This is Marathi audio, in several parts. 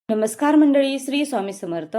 नमस्कार मंडळी, श्री स्वामी समर्थ.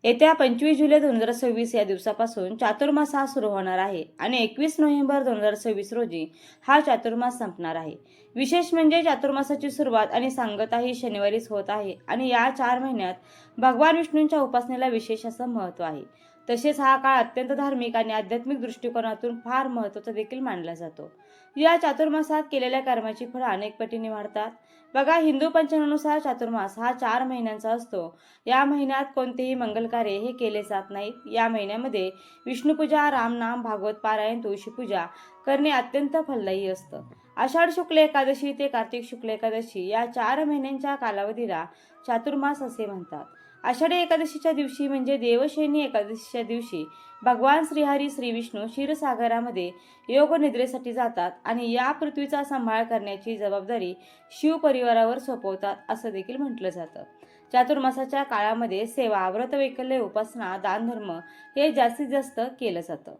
येत्या 25 जुलै 2026 या दिवसापासून चातुर्मास हा सुरू होणार आहे आणि 21 नोव्हेंबर 2026 रोजी हा चातुर्मास संपणार आहे. विशेष म्हणजे चातुर्मासाची सुरुवात आणि सांगता ही शनिवारीच होत आहे आणि या 4 महिन्यात भगवान विष्णूंच्या उपासनेला विशेष असं महत्त्व आहे. तसेच हा काळ अत्यंत धार्मिक आणि आध्यात्मिक दृष्टिकोनातून फार महत्त्वाचा देखील मानला जातो. या चातुर्मासात केलेल्या कर्माची फळं अनेक पटीने वाढतात. बघा, हिंदू पंचांगानुसार चातुर्मास हा 4 महिन्यांचा असतो. या महिन्यात कोणतेही मंगल कार्य हे केले जात नाहीत. या महिन्यामध्ये विष्णुपूजा, रामनाम, भागवत पारायण, तुळशी पूजा करणे अत्यंत फलदायी असतं. आषाढ शुक्ल एकादशी ते कार्तिक शुक्ल एकादशी या 4 महिन्यांच्या कालावधीला चातुर्मास असे म्हणतात. आषाढी एकादशीच्या दिवशी म्हणजे देवशयनी एकादशीच्या दिवशी भगवान श्रीहरी श्री विष्णू क्षीरसागरामध्ये योग निद्रेसाठी जातात आणि या पृथ्वीचा सांभाळ करण्याची जबाबदारी शिव परिवारावर सोपवतात असं देखील म्हटलं जातं. चातुर्मासाच्या काळामध्ये सेवा, व्रतवैकल्य, उपासना, दानधर्म हे जास्तीत जास्त केलं जातं.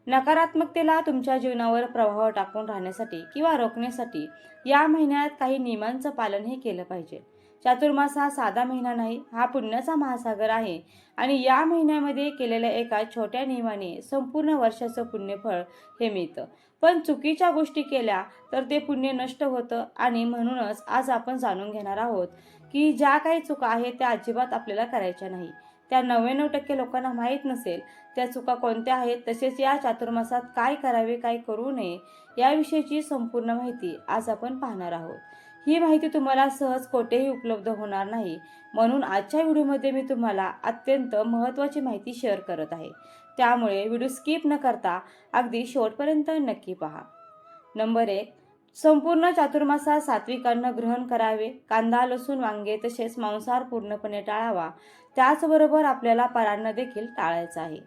नकारात्मकतेला तुमच्या जीवनावर प्रभाव टाकून राहण्यासाठी किंवा रोखण्यासाठी या महिन्यात काही नियमांचं पालन हे केलं पाहिजे. चातुर्मास हा साधा महिना नाही, हा पुण्याचा महासागर आहे आणि या महिन्यामध्ये केलेल्या एका छोट्या नियमाने संपूर्ण वर्षाचं पुण्यफळ हे मिळतं. पण चुकीच्या गोष्टी केल्या तर ते पुण्य नष्ट होतं आणि म्हणूनच आज आपण जाणून घेणार आहोत की ज्या काही चुका आहेत त्या अजिबात आपल्याला करायच्या नाही. त्या 99% लोकांना माहीत नसेल त्या चुका कोणत्या आहेत. तसेच या चातुर्मासात काय करावे, काय करू नये याविषयीची संपूर्ण माहिती आज आपण पाहणार आहोत. ही माहिती तुम्हाला सहज कोठेही उपलब्ध होणार नाही, म्हणून आजच्या व्हिडिओमध्ये मी तुम्हाला अत्यंत महत्त्वाची माहिती शेअर करत आहे. त्यामुळे व्हिडिओ स्किप न करता अगदी शेवटपर्यंत नक्की पहा. नंबर 1, संपूर्ण चातुर्मासात सात्विक अन्न ग्रहण करावे. कांदा, लसूण, वांगे तसेच मांसाहार पूर्णपणे टाळावा. त्याचबरोबर आपल्याला परान्न देखील टाळायचं आहे.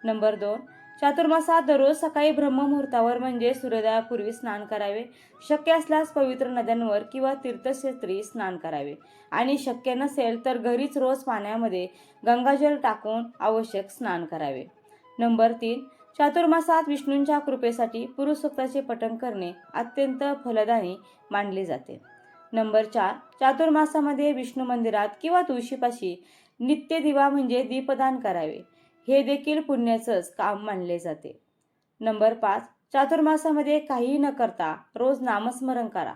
नंबर 2, चातुर्मासात दररोज सकाळी ब्रह्ममुहूर्तावर म्हणजे सूर्योदयापूर्वी स्नान करावे. शक्य असल्यास पवित्र नद्यांवर किंवा तीर्थक्षेत्री स्नान करावे आणि शक्य नसेल तर घरीच रोज पाण्यामध्ये गंगाजल टाकून आवश्यक स्नान करावे. नंबर 3, चातुर्मासात विष्णूंच्या कृपेसाठी पुरुषसूक्ताचे पठण करणे अत्यंत फलदायी मानले जाते. नंबर 4, चातुर्मासामध्ये विष्णू मंदिरात किंवा तुळशीपाशी नित्य दिवा म्हणजे दीपदान करावे. हे देखील पुण्याचंच काम मानले जाते. नंबर 5, चातुर्मासामध्ये काहीही न करता रोज नामस्मरण करा.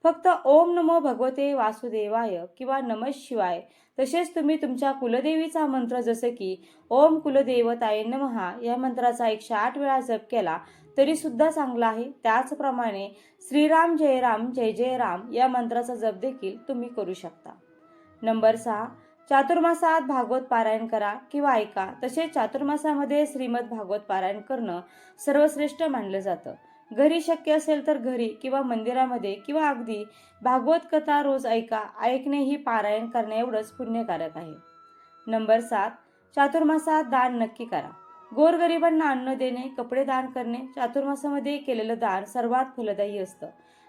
फक्त ओम नमो भगवते वासुदेवाय किंवा नमः शिवाय, तसेच तुम्ही तुमच्या कुलदेवीचा मंत्र जसे की ओम कुलदेवताय नमः या मंत्राचा 108 वेळा जप केला तरी सुद्धा चांगला आहे. त्याचप्रमाणे श्रीराम जय राम जय जय राम या मंत्राचा जप देखील तुम्ही करू शकता. नंबर 6, चातुर्मासात भागवत पारायण करा किंवा ऐका. तसेच चातुर्मासामध्ये श्रीमद भागवत पारायण करणं सर्वश्रेष्ठ मानलं जातं. घरी शक्य असेल तर घरी किंवा मंदिरामध्ये किंवा अगदी भागवत कथा रोज ऐका. ऐकणे ही पारायण करणे एवढंच पुण्यकारक आहे. नंबर 7, चातुर्मासात दान नक्की करा. गोरगरिबांना अन्न देणे, कपडे दान करणे चातुर्मासामध्ये केलेलं दान सर्वात फलदायी असतं.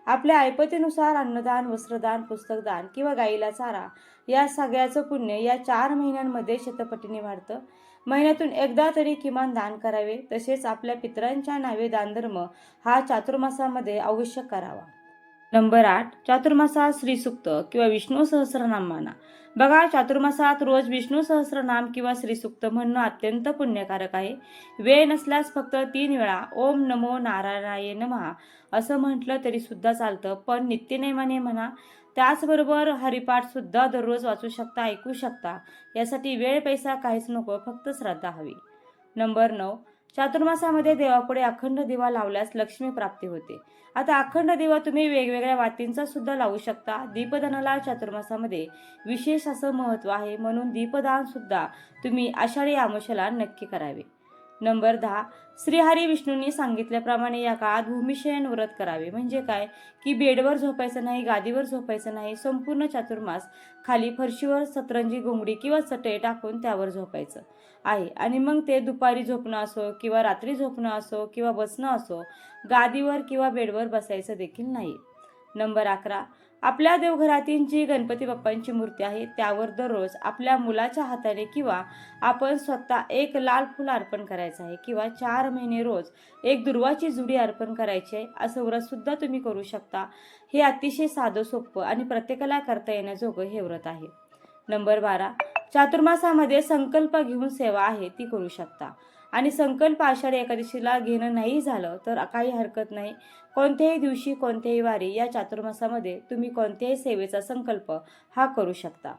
आपल्या ऐपतीनुसार अन्नदान, वस्त्रदान, पुस्तकदान किंवा गाईला चारा या सगळ्याचं पुण्य या 4 महिन्यांमध्ये शतपटीने वाढतं. महिन्यातून एकदा तरी किमान दान करावे. तसेच आपल्या पितरांच्या नावे दानधर्म हा चातुर्मासामध्ये अवश्य करावा. नंबर 8, चातुर्मासात श्रीसूक्त किंवा विष्णू सहस्रनाम म्हणा. बघा, चातुर्मासात रोज विष्णू सहस्रनाम किंवा श्रीसूक्त म्हणणं अत्यंत पुण्यकारक आहे. वेळ नसल्यास फक्त 3 वेळा ओम नमो नारायणाय नमः असं म्हटलं तरी सुद्धा चालतं, पण नित्यनेमाने म्हणा. त्याचबरोबर हरिपाठ सुद्धा दररोज वाचू शकता, ऐकू शकता. यासाठी वेळ पैसा काहीच नको, फक्त श्रद्धा हवी. नंबर 9, चातुर्मासामध्ये देवापुढे अखंड दिवा लावल्यास लक्ष्मी प्राप्ती होते. आता अखंड दिवा तुम्ही वेगवेगळ्या वातींचा सुद्धा लावू शकता. दीपदानाला चातुर्मासामध्ये विशेष असं महत्त्व आहे, म्हणून दीपदान सुद्धा तुम्ही आषाढी अमावस्येला नक्की करावे. नंबर 10, श्रीहरी विष्णूंनी सांगितल्याप्रमाणे या काळात भूमिशयन व्रत करावे. म्हणजे काय की बेडवर झोपायचं नाही, गादीवर झोपायचं नाही. संपूर्ण चातुर्मास खाली फरशीवर सतरंजी, घोंगडी किंवा चटई टाकून त्यावर झोपायचं आहे आणि मग ते दुपारी झोपणं असो किंवा रात्री झोपणं असो किंवा बसणं असो, गादीवर किंवा बेडवर बसायचं देखील नाही. नंबर 11, आपल्या देवघरातील जी गणपती बाप्पांची मूर्ती आहे त्यावर दररोज आपल्या मुलाच्या हाताने किंवा आपण स्वतः एक लाल फूल अर्पण करायचं आहे किंवा 4 महिने रोज एक दुर्वाची जुडी अर्पण करायची आहे. असं व्रत सुद्धा तुम्ही करू शकता. हे अतिशय साधं सोपं आणि प्रत्येकाला करता येण्याजोगं हे व्रत आहे. नंबर 12, चातुर्मासामध्ये संकल्प घेऊन सेवा आहे ती करू शकता. आणि संकल्प आषाढी एकादशीला घेणं नाही झालं तर काही हरकत नाही. कोणत्याही दिवशी कोणत्याही वारी या चातुर्मासामध्ये तुम्ही कोणत्याही सेवेचा संकल्प हा करू शकता.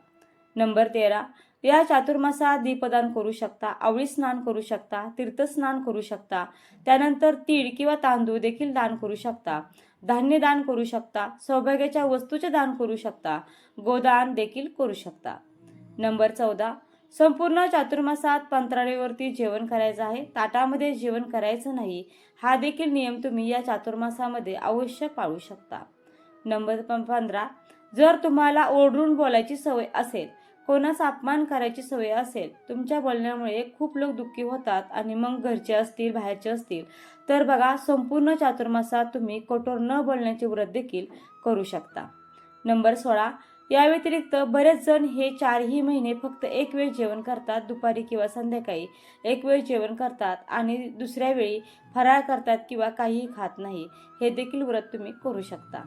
नंबर 13, या चातुर्मासात दीपदान करू शकता, आवळी स्नान करू शकता, तीर्थस्नान करू शकता, त्यानंतर तीळ किंवा तांदूळ देखील दान करू शकता, धान्य दान करू शकता, सौभाग्याच्या वस्तूचे दान करू शकता, गोदान देखील करू शकता. नंबर 14, संपूर्ण चातुर्मासात पंत्राळीवरती जेवण करायचं आहे, ताटामध्ये जेवण करायचं नाही. हा देखील नियम तुम्ही या चातुर्मासामध्ये अवश्य पाळू शकता. नंबर 15, जर तुम्हाला ओरडून बोलायची सवय असेल, कोणाचा अपमान करायची सवय असेल, तुमच्या बोलण्यामुळे खूप लोक दुःखी होतात आणि मग घरचे असतील बाहेरचे असतील, तर बघा संपूर्ण चातुर्मासात तुम्ही कठोर न बोलण्याचे व्रत देखील करू शकता. नंबर 16, या व्यतिरिक्त बरेच जण हे 4ही महिने फक्त एक वेळ जेवण करतात, दुपारी किंवा संध्याकाळी एक वेळ जेवण करतात आणि दुसऱ्या वेळी फराळ करतात किंवा काहीही खात नाही. हे देखील व्रत तुम्ही करू शकता.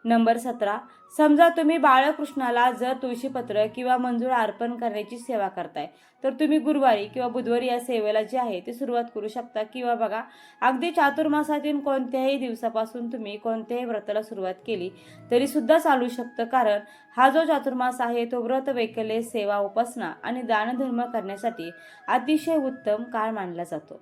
नंबर 17, समजा तुम्ही बाळकृष्णाला जर तुळशीपत्र किंवा मंजूळ अर्पण करण्याची सेवा करताय, तर तुम्ही गुरुवारी किंवा बुधवारी या सेवेला जे आहे ते सुरुवात करू शकता. किंवा बघा अगदी चातुर्मासातील कोणत्याही दिवसापासून तुम्ही कोणत्याही व्रताला सुरुवात केली तरी सुद्धा चालू शकतं, कारण हा जो चातुर्मास आहे तो व्रत वैकल्य सेवा उपासना आणि दानधर्म करण्यासाठी अतिशय उत्तम काळ मानला जातो.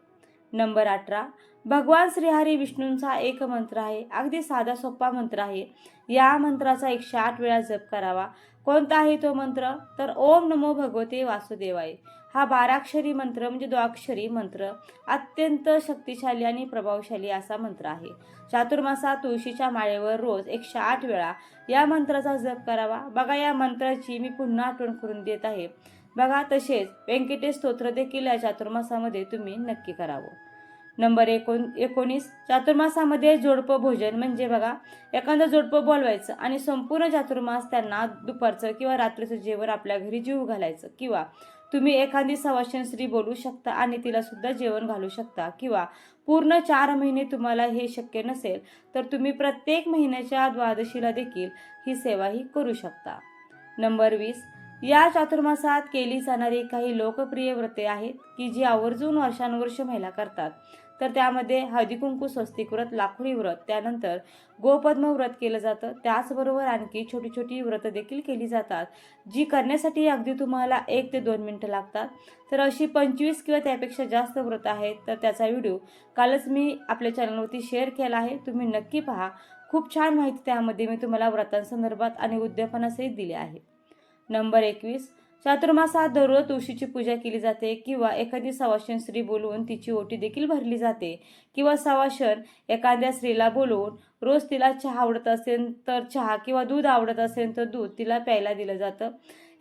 नंबर 18, भगवान श्रीहरी विष्णूंचा एक मंत्र आहे, अगदी साधा सोपा मंत्र आहे. या मंत्राचा 108 वेळा जप करावा. कोणता आहे तो मंत्र? तर ओम नमो भगवते वासुदेवाय. हा 12 अक्षरी मंत्र म्हणजे द्वाक्षरी मंत्र अत्यंत शक्तिशाली आणि प्रभावशाली असा मंत्र आहे. चातुर्मासात तुळशीच्या माळेवर रोज 108 वेळा या मंत्राचा जप करावा. बघा या मंत्राची मी पुन्हा आठवण करून देत आहे. बघा तसेच व्यंकटेश स्तोत्र देखील या चातुर्मासामध्ये तुम्ही नक्की करावं. नंबर 19, चातुर्मासामध्ये जोडपं भोजन म्हणजे बघा एखादं जोडपं बोलवायचं आणि संपूर्ण चातुर्मास त्यांना दुपारचं किंवा रात्रीचं जेवण आपल्या घरी जेवू घालायचं. किंवा तुम्ही एखादी सवाष्ण स्त्री बोलवू शकता आणि तिला सुद्धा जेवण घालू शकता. किंवा पूर्ण 4 महिने तुम्हाला हे शक्य नसेल तर तुम्ही प्रत्येक महिन्याच्या द्वादशीला देखील ही सेवाही करू शकता. नंबर 20, या चातुर्मासात केली जाणारी काही लोकप्रिय व्रते आहेत की जी आवर्जून वर्षानुवर्ष महिला करतात. तर त्यामध्ये हळदी कुंकू स्वस्तिक व्रत, लाखोळी व्रत, त्यानंतर गोपद्म व्रत केलं जातं. त्याचबरोबर आणखी छोटी छोटी व्रत देखील केली जातात जी करण्यासाठी अगदी तुम्हाला 1 ते 2 मिनिटं लागतात. तर अशी 25 किंवा त्यापेक्षा जास्त व्रत आहेत. तर त्याचा व्हिडिओ कालच मी आपल्या चॅनलवरती शेअर केला आहे, तुम्ही नक्की पहा. खूप छान माहिती त्यामध्ये मी तुम्हाला व्रतांसंदर्भात आणि उद्यापनासहित दिली आहे. नंबर 21, चातुर्मासात दररोज तुळशीची पूजा केली जाते किंवा एखादी सवाष्ण स्त्री बोलवून तिची ओटी देखील भरली जाते. किंवा सवाष्ण एखाद्या स्त्रीला बोलवून रोज तिला चहा आवडत असेल तर चहा किंवा दूध आवडत असेल तर दूध तिला प्यायला दिलं जातं.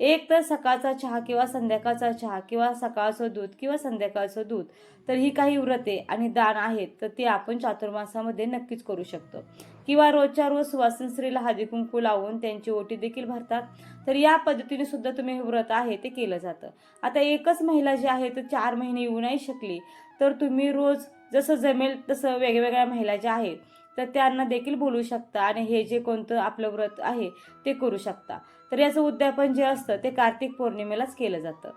एक तर सकाळचा चहा किंवा संध्याकाळचा चहा किंवा सकाळचं दूध किंवा संध्याकाळचं दूध. तर ही काही व्रते आणि दान आहेत तर ते आपण चातुर्मासामध्ये नक्कीच करू शकतो. किंवा रोजच्या रोज सुवासिन स्त्रीला हळदी कुंकू लावून त्यांची ओटी देखील भरतात. तर या पद्धतीने सुद्धा तुम्ही हे व्रत आहे ते केलं जातं. आता एकच महिला जी आहे तर 4 महिने येऊ नाही शकली तर तुम्ही रोज जसं जमेल तसं वेगवेगळ्या महिला ज्या आहेत तर त्यांना देखील बोलू शकता आणि हे जे कोणतं आपलं व्रत आहे ते करू शकता. तर याचं उद्यापन जे असतं ते कार्तिक पौर्णिमेलाच केलं जातं.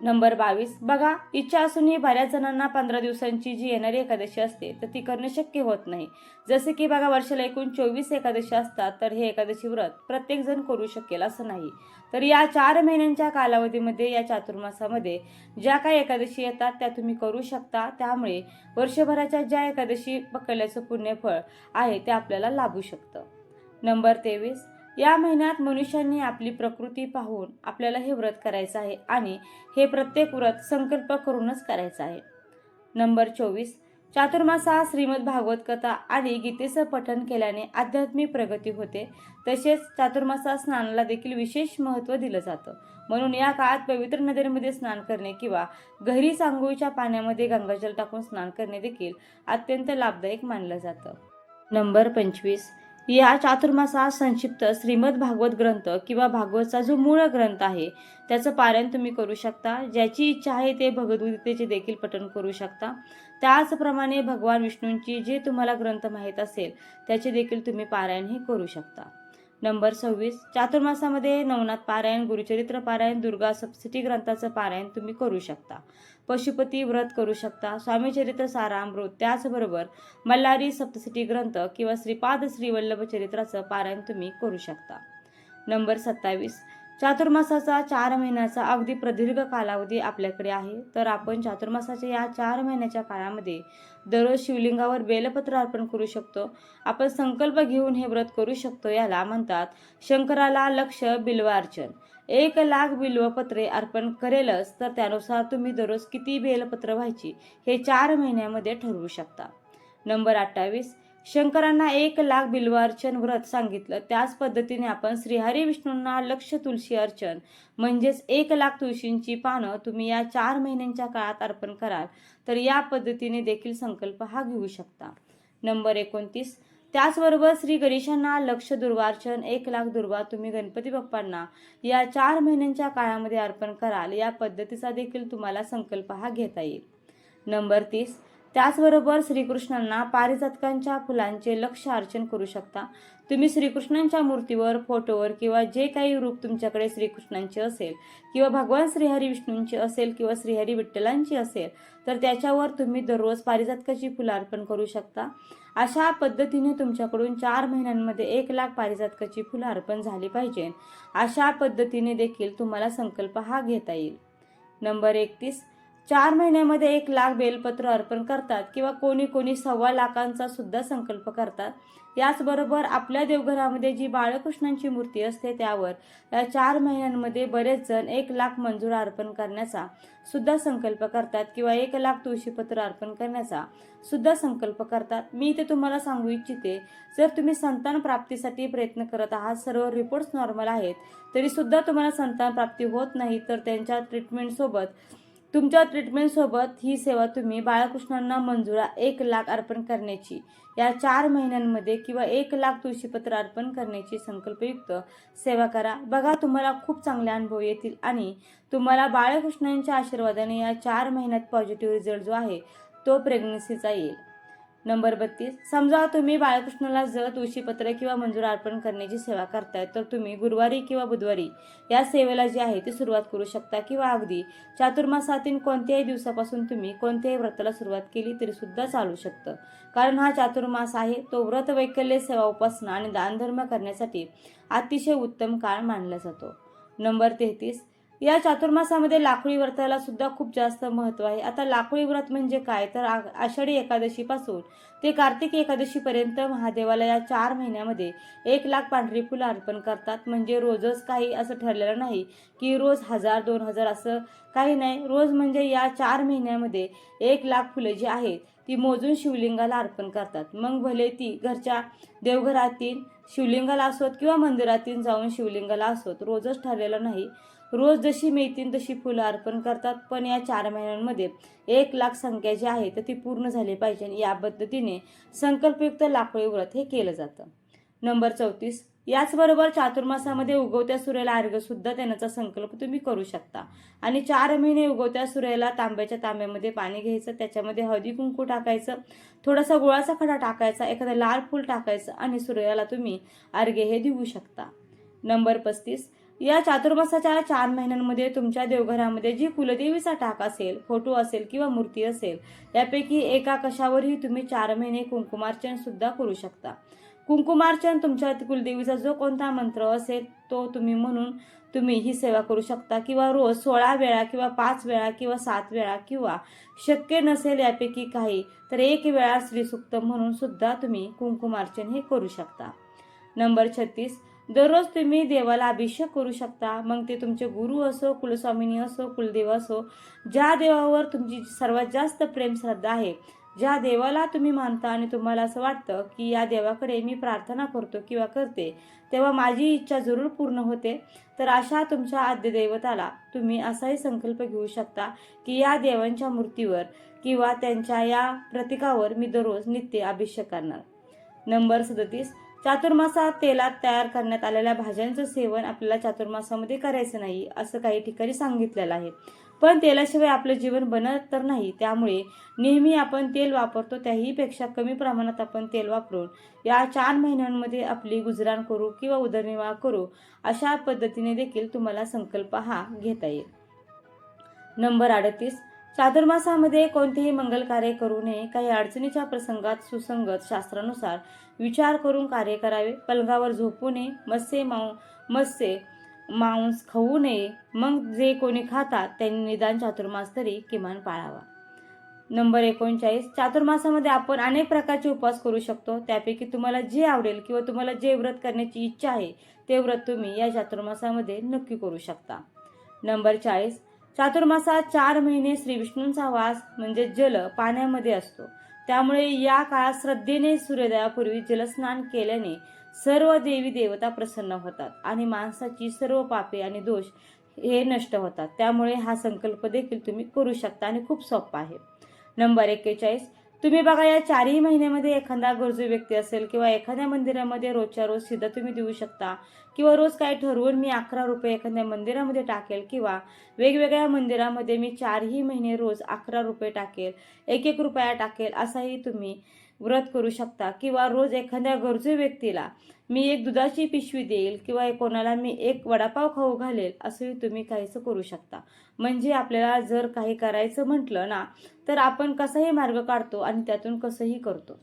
नंबर 22, बघा इच्छा असूनही बऱ्याच जणांना 15 दिवसांची जी येणारी एकादशी असते तर ती करणं शक्य होत नाही. जसे की बघा वर्षाला एकूण 24 एकादशी असतात तर हे एकादशी व्रत प्रत्येक जण करू शकेल असं नाही. तर या 4 महिन्यांच्या कालावधीमध्ये या चातुर्मासामध्ये ज्या काही एकादशी येतात त्या तुम्ही करू शकता. त्यामुळे वर्षभराच्या ज्या एकादशी पकडल्याचं पुण्यफळ आहे ते आपल्याला लाभू शकतं. नंबर 23, या महिन्यात मनुष्यांनी आपली प्रकृती पाहून आपल्याला हे व्रत करायचं आहे आणि हे प्रत्येक व्रत संकल्प करूनच करायचं आहे. नंबर 24, चातुर्मासात श्रीमद भागवत कथा आणि गीतेचं पठण केल्याने आध्यात्मिक प्रगती होते. तसेच चातुर्मासात स्नानाला देखील विशेष महत्त्व दिलं जातं. म्हणून या काळात पवित्र नदीमध्ये स्नान करणे किंवा घरीच आंघोळीच्या पाण्यामध्ये गंगाजल टाकून स्नान करणे देखील अत्यंत लाभदायक मानलं जातं. नंबर 25, या चातुर्मासात संक्षिप्त श्रीमद भागवत ग्रंथ किंवा भागवतचा जो मूळ ग्रंथ आहे त्याचं पारायण तुम्ही करू शकता. ज्याची इच्छा आहे ते भगवद्गीतेचे देखील पठण करू शकता. त्याचप्रमाणे भगवान विष्णूंची जे तुम्हाला ग्रंथ माहीत असेल त्याचे देखील तुम्ही पारायण हे करू शकता. नंबर 26, चातुर्मासामध्ये नवनाथ पारायण, गुरुचरित्र पारायण, दुर्गा सप्तशती ग्रंथाचं पारायण तुम्ही करू शकता. पशुपती व्रत करू शकता, स्वामीचरित्र सारामृत, त्याचबरोबर मल्हारी सप्तशती ग्रंथ किंवा श्रीपाद श्रीवल्लभ चरित्राचं पारायण तुम्ही करू शकता. नंबर 27, चातुर्मासाचा 4 महिन्याचा अगदी प्रदीर्घ कालावधी आपल्याकडे आहे. तर आपण चातुर्मासाच्या या 4 महिन्याच्या काळामध्ये दररोज शिवलिंगावर बेलपत्र अर्पण करू शकतो. आपण संकल्प घेऊन हे व्रत करू शकतो. याला म्हणतात शंकराला लक्ष बिल्वार्चन. 1,00,000 बिल्वपत्रे अर्पण करेलच तर त्यानुसार तुम्ही दररोज किती बेलपत्र व्हायची हे 4 महिन्यामध्ये ठरवू शकता. नंबर 28, शंकरांना 1,00,000 बिल्वार्चन व्रत सांगितलं, त्याच पद्धतीने आपण श्रीहरी विष्णूंना लक्ष तुळशी अर्चन म्हणजेच 1,00,000 तुळशींची पानं तुम्ही या 4 महिन्यांच्या काळात अर्पण कराल तर या पद्धतीने देखील संकल्प हा घेऊ शकता. नंबर 29, त्याचबरोबर श्री गणेशांना लक्ष दुर्वार्चन 1,00,000 दुर्वा तुम्ही गणपती बाप्पांना या 4 महिन्यांच्या काळामध्ये अर्पण कराल. या पद्धतीचा देखील तुम्हाला संकल्प हा घेता येईल. नंबर 30, त्याचबरोबर श्रीकृष्णांना पारिजातकांच्या फुलांचे लक्ष अर्चन करू शकता. तुम्ही श्रीकृष्णांच्या मूर्तीवर, फोटोवर किंवा जे काही रूप तुमच्याकडे श्रीकृष्णांचे असेल किंवा भगवान श्रीहरी विष्णूंची असेल किंवा श्रीहरी विठ्ठलांची असेल तर त्याच्यावर तुम्ही दररोज पारिजातकाची फुलं अर्पण करू शकता. अशा पद्धतीने तुमच्याकडून 4 महिन्यांमध्ये 1,00,000 पारिजातकाची फुलं अर्पण झाली पाहिजे. अशा पद्धतीने देखील तुम्हाला संकल्प हा घेता येईल. नंबर 31, 4 महिन्यामध्ये 1,00,000 बेलपत्र अर्पण करतात किंवा कोणी 1,25,00,000 सुद्धा संकल्प करतात. याचबरोबर आपल्या देवघरामध्ये जी बाळकृष्णांची मूर्ती असते त्यावर या 4 महिन्यांमध्ये बरेच जण 1,00,000 मंजूर अर्पण करण्याचा सुद्धा संकल्प करतात किंवा 1,00,000 तुळशीपत्र अर्पण करण्याचा सुद्धा संकल्प करतात. मी इथे तुम्हाला सांगू इच्छिते, जर तुम्ही संतान प्राप्तीसाठी प्रयत्न करत आहात, सर्व रिपोर्ट्स नॉर्मल आहेत, तरी सुद्धा तुम्हाला संतान प्राप्ती होत नाही तर तुमच्या ट्रीटमेंटसोबत ही सेवा तुम्ही बाळकृष्णांना मंजुळा 1,00,000 अर्पण करण्याची या 4 महिन्यांमध्ये किंवा 1,00,000 तुळशीपत्र अर्पण करण्याची संकल्पयुक्त सेवा करा. बघा, तुम्हाला खूप चांगले अनुभव येतील आणि तुम्हाला बाळकृष्णांच्या आशीर्वादाने या 4 महिन्यात पॉझिटिव्ह रिझल्ट जो आहे तो प्रेग्नन्सीचा येईल. नंबर 32, समजा तुम्ही बाळकृष्णाला जर तुळशीपत्र किंवा मंजूर अर्पण करण्याची सेवा करताय तर तुम्ही गुरुवारी किंवा बुधवारी या सेवेला जी आहे ती सुरुवात करू शकता किंवा अगदी चातुर्मासातील कोणत्याही दिवसापासून तुम्ही कोणत्याही व्रताला सुरुवात केली तरी सुद्धा चालू शकतं. कारण हा चातुर्मास आहे तो व्रत, वैकल्य, सेवा, उपासना आणि दानधर्म करण्यासाठी अतिशय उत्तम काळ मानला जातो. नंबर 33, या चातुर्मासामध्ये लाखोळी व्रताला सुद्धा खूप जास्त महत्त्व आहे. आता लाखोळी व्रत म्हणजे काय तर आषाढी एकादशीपासून ते कार्तिक एकादशीपर्यंत महादेवाला या 4 महिन्यामध्ये 1,00,000 पांढरी फुलं अर्पण करतात. म्हणजे रोजच काही असं ठरलेलं नाही की रोज 1,000 2,000 असं काही नाही. रोज म्हणजे या 4 महिन्यामध्ये 1,00,000 फुलं जी आहेत ती मोजून शिवलिंगाला अर्पण करतात. मग भले ती घरच्या देवघरातील शिवलिंगाला असोत किंवा मंदिरातील जाऊन शिवलिंगाला असोत, रोजच ठरलेलं नाही. रोज जशी मिळतील तशी फुलं अर्पण करतात. पण या 4 महिन्यांमध्ये 1,00,000 संख्या जी आहे तर ती पूर्ण झाली पाहिजे. या पद्धतीने संकल्पयुक्त लाखोळी व्रत हे केलं जातं. नंबर 34, याचबरोबर चातुर्मासामध्ये उगवत्या सूर्याला अर्घ्य सुद्धा देण्याचा संकल्प तुम्ही करू शकता. आणि 4 महिने उगवत्या सूर्याला तांब्याच्या तांब्यामध्ये पाणी घ्यायचं, त्याच्यामध्ये हळदी कुंकू टाकायचं, थोडासा गुळाचा खडा टाकायचा, एखादं लाल फूल टाकायचं आणि सूर्याला तुम्ही अर्घ्य हे देऊ शकता. नंबर 35, या चातुर्मासाच्या 4 महिन्यांमध्ये तुमच्या देवघरामध्ये जी कुलदेवीचा टाक असेल, फोटो असेल किंवा मूर्ती असेल यापैकी एका कशावरही तुम्ही 4 महिने कुंकुमार्चन सुद्धा करू शकता. कुंकुमार्चन तुमच्या कुलदेवीचा जो कोणता मंत्र असेल तो म्हणून तुम्ही ही सेवा करू शकता किंवा रोज 16 वेळा किंवा 5 वेळा किंवा 7 वेळा किंवा शक्य नसेल यापैकी काही तर 1 वेळा श्रीसूक्त म्हणून सुद्धा तुम्ही कुंकुमार्चन हे करू शकता. नंबर 36, दररोज तुम्ही देवाला अभिषेक करू शकता. मग ते तुमचे गुरु असो, कुलस्वामिनी असो, कुलदेव असो, ज्या देवावर तुमची सर्वात जास्त प्रेम श्रद्धा आहे, ज्या देवाला तुम्ही मानता आणि तुम्हाला असं वाटतं की या देवाकडे मी प्रार्थना करतो किंवा करते तेव्हा माझी इच्छा जरूर पूर्ण होते, तर अशा तुमच्या आद्यदैवताला तुम्ही असाही संकल्प घेऊ शकता की या देवांच्या मूर्तीवर किंवा त्यांच्या या प्रतीकावर मी दररोज नित्य अभिषेक करणार. नंबर 37, चातुर्मासात तेलात तयार करण्यात आलेल्या भाज्यांचं सेवन आपल्याला चातुर्मासामध्ये करायचं नाही असं काही ठिकाणी सांगितलेलं आहे. पण तेलाशिवाय आपलं जीवन बनत तर नाही, त्यामुळे नेहमी आपण तेल वापरतो त्याहीपेक्षा कमी प्रमाणात आपण तेल वापरून या 4 महिन्यांमध्ये आपली गुजराण करू किंवा उदरनिर्वाह करू, अशा पद्धतीने देखील तुम्हाला संकल्प हा घेता येईल. नंबर 38, चातुर्मासामध्ये कोणतेही मंगल कार्य करू नये. काही अडचणीच्या प्रसंगात सुसंगत शास्त्रानुसार विचार करून कार्य करावे. पलंगावर झोपू नये. मत्स्य मांस खाऊ नये. मग जे कोणी खातात त्यांनी निदान चातुर्मास तरी किमान पाळावा. नंबर 39, चातुर्मासामध्ये आपण अनेक प्रकारचे उपवास करू शकतो. त्यापैकी तुम्हाला जे आवडेल किंवा तुम्हाला जे व्रत करण्याची इच्छा आहे ते व्रत तुम्ही या चातुर्मासामध्ये नक्की करू शकता. नंबर 40, चातुर्मासात 4 महिने श्री विष्णूंचा वास म्हणजे जल पाण्यामध्ये असतो. त्यामुळे या काळात श्रद्धेने सूर्योदयापूर्वी जलस्नान केल्याने सर्व देवी देवता प्रसन्न होतात आणि माणसाची सर्व पापे आणि दोष हे नष्ट होतात. त्यामुळे हा संकल्प देखील तुम्ही करू शकता आणि खूप सोपा आहे. नंबर 41, तुम्ही बघा या 4ही महिन्यामध्ये एखादा गरजू व्यक्ती असेल किंवा एखाद्या मंदिरामध्ये रोजच्या रोज सिद्धा तुम्ही देऊ शकता किंवा रोज काय ठरवून मी 11 रुपये एखाद्या मंदिरामध्ये टाकेल किंवा वेगवेगळ्या मंदिरामध्ये मी 4ही महिने रोज 11 रुपये टाकेल, 1-1 रुपया टाकेल, असाही तुम्ही व्रत करू शकता. किंवा रोज एखाद्या गरजू व्यक्तीला मी एक दुधाची पिशवी देईल किंवा कोणाला मी एक वडापाव खाऊ घालेल, असंही तुम्ही काहीसं करू शकता. म्हणजे आपल्याला जर काही करायचं म्हटलं ना, तर आपण कसाही मार्ग काढतो आणि त्यातून कसंही करतो.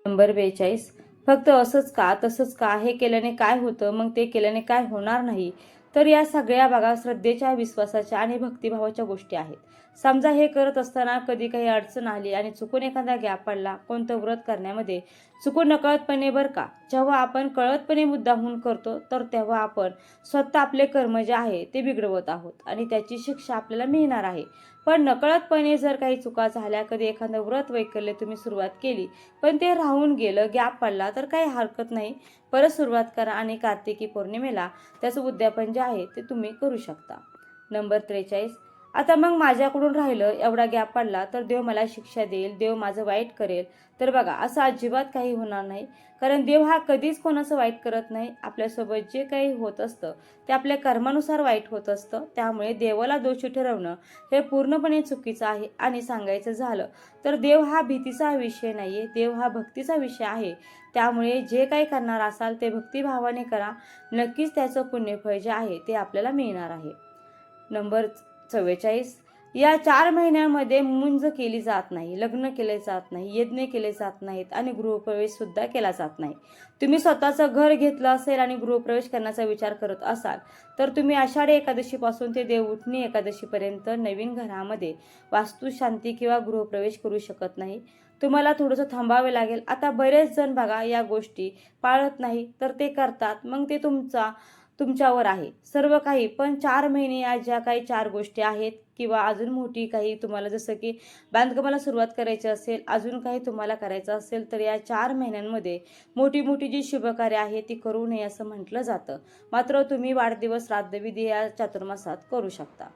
नंबर 42, फक्त असंच का तसंच का, हे केल्याने काय होतं, मग ते केल्याने काय होणार नाही. तर या सगळ्या बघा श्रद्धेच्या, विश्वासाच्या आणि भक्तिभावाच्या गोष्टी आहेत. समजा हे करत असताना कधी काही अडचण आली आणि चुकून एखादा गॅप पडला कोणतं व्रत करण्यामध्ये, चुकून नकळतपणे बरं का, जेव्हा आपण कळतपणे मुद्दामून करतो तर तेव्हा आपण स्वतः आपले कर्म जे आहे ते बिघडवत आहोत आणि त्याची शिक्षा आपल्याला मिळणार आहे. पण नकळतपणे जर काही चुका झाल्या, कधी एखादं व्रत वैकल्य तुम्ही सुरुवात केली पण ते राहून गेलं, गॅप पडला, तर काही हरकत नाही, परत सुरुवात करा आणि कार्तिकी पौर्णिमेला त्याचं उद्यापन जे आहे ते तुम्ही करू शकता. नंबर 43, आता मग माझ्याकडून राहिलं, एवढा गॅप पडला तर देव मला शिक्षा देईल, देव माझं वाईट करेल. तर बघा असं अजिबात काही होणार नाही, कारण देव हा कधीच कोणाचं वाईट करत नाही. आपल्यासोबत जे काही होत असतं ते आपल्या कर्मानुसार वाईट होत असतं. त्यामुळे देवाला दोषी ठरवणं हे पूर्णपणे चुकीचं आहे. आणि सांगायचं झालं तर देव हा भीतीचा विषय नाहीये, देव हा भक्तीचा विषय आहे. त्यामुळे जे काही करणार असाल ते भक्तिभावाने करा, नक्कीच त्याचं पुण्यफळ जे आहे ते आपल्याला मिळणार आहे. नंबर 44, या 4 महिन्यामध्ये मुंज केली जात नाही, लग्न केले जात नाही, यज्ञ केले जात नाहीत आणि गृहप्रवेश सुद्धा केला जात नाही. तुम्ही स्वतःचं घर घेतलं असेल आणि गृहप्रवेश करण्याचा विचार करत असाल तर तुम्ही आषाढी एकादशीपासून ते देवउठणी एकादशीपर्यंत नवीन घरामध्ये वास्तुशांती किंवा गृहप्रवेश करू शकत नाही. तुम्हाला थोडंसं थांबावे लागेल. आता बरेच जण बघा या गोष्टी पाळत नाही तर ते करतात, मग ते तुमच्यावर आहे सर्व काही. पण 4 महिने या ज्या काही 4 गोष्टी आहेत किंवा अजून मोठी काही तुम्हाला जसं की बांधकामाला सुरुवात करायची असेल, अजून काही तुम्हाला करायचं असेल तर या 4 महिन्यांमध्ये मोठी मोठी जी शुभकार्य आहे ती करू नये असं म्हटलं जातं. मात्र तुम्ही वाढदिवस, श्राद्धविधी या चातुर्मासात करू शकता.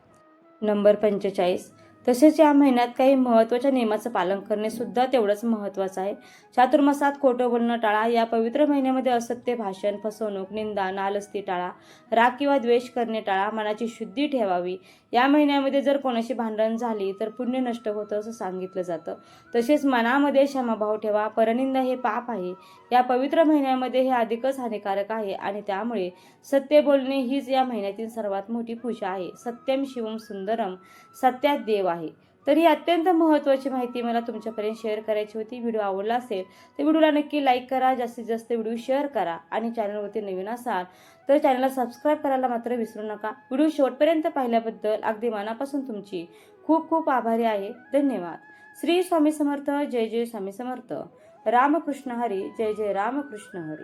नंबर 45, तसेच या महिन्यात काही महत्त्वाच्या नियमाचं पालन करणे सुद्धा तेवढंच महत्त्वाचं आहे. चातुर्मासात खोटं बोलणं टाळा. या पवित्र महिन्यामध्ये असत्य भाषण, फसवणूक, निंदा, नालस्ती टाळा. राग किंवा द्वेष करणे टाळा. मनाची शुद्धी ठेवावी. या महिन्यामध्ये जर कोणाशी भांडण झाली तर पुण्य नष्ट होतं असं सांगितलं जातं. तसेच मनामध्ये क्षमाभाव ठेवा. परनिंदा हे पाप आहे. या पवित्र महिन्यामध्ये हे अधिकच हानिकारक आहे आणि त्यामुळे सत्य बोलणे हीच या महिन्यातील सर्वात मोठी पूजा आहे. सत्यम शिवम सुंदरम, सत्यात देव आहे. तर ही अत्यंत महत्त्वाची माहिती मला तुमच्यापर्यंत शेअर करायची होती. व्हिडिओ आवडला असेल तर व्हिडिओला नक्की लाईक करा, जास्तीत जास्त व्हिडिओ शेअर करा आणि चॅनलवरती नवीन असाल तर चॅनलला सबस्क्राईब करायला मात्र विसरू नका. व्हिडिओ शेवटपर्यंत पाहिल्याबद्दल अगदी मनापासून तुमची खूप खूप आभारी आहे. धन्यवाद. श्री स्वामी समर्थ. जय जय स्वामी समर्थ. रामकृष्ण हरी. जय जय रामकृष्ण हरी.